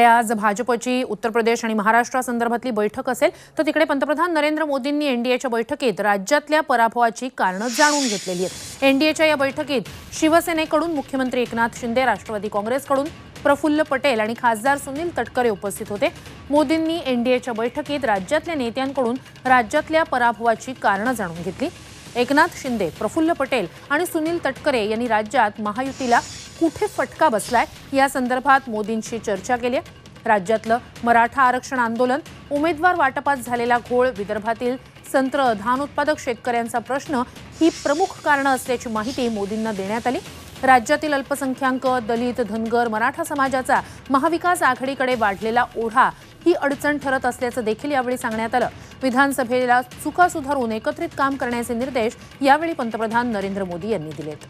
आज भाजपची उत्तर प्रदेश आणि महाराष्ट्रासंदर्भातली बैठक असेल तर तिकडे पंतप्रधान नरेंद्र मोदींनी एनडीएच्या बैठकीत राज्यातल्या पराभवाची कारणं जाणून घेतलेली आहेत। एनडीएच्या या बैठकीत शिवसेनेकडून मुख्यमंत्री एकनाथ शिंदे, राष्ट्रवादी काँग्रेसकडून प्रफुल्ल पटेल आणि खासदार सुनील तटकरे उपस्थित होते। मोदींनी एनडीएच्या बैठकीत राज्यातल्या नेत्यांकडून राज्यातल्या पराभवाची कारणं जाणून घेतली। एकनाथ शिंदे, प्रफुल्ल पटेल आणि सुनील तटकरे यांनी राज्यात महायुतीला कुठे फटका बसलाय या संदर्भात मोदींशी चर्चा केली। राज्यातलं मराठा आरक्षण आंदोलन, उमेदवार वाटपात झालेला घोळ, विदर्भातील संत्र धान उत्पादक शेतकऱ्यांचा प्रश्न ही प्रमुख कारणं असल्याची माहिती मोदींना देण्यात आली। राज्यातील अल्पसंख्याक, दलित, धनगर, मराठा समाजाचा महाविकास आघाडीकडे वाढलेला ओढा ही अडचण ठरत असल्याचं देखील यावेळी सांगण्यात आलं। विधानसभेला चुका सुधारून एकत्रित काम करण्याचे निर्देश यावेळी पंतप्रधान नरेंद्र मोदी यांनी दिलेत।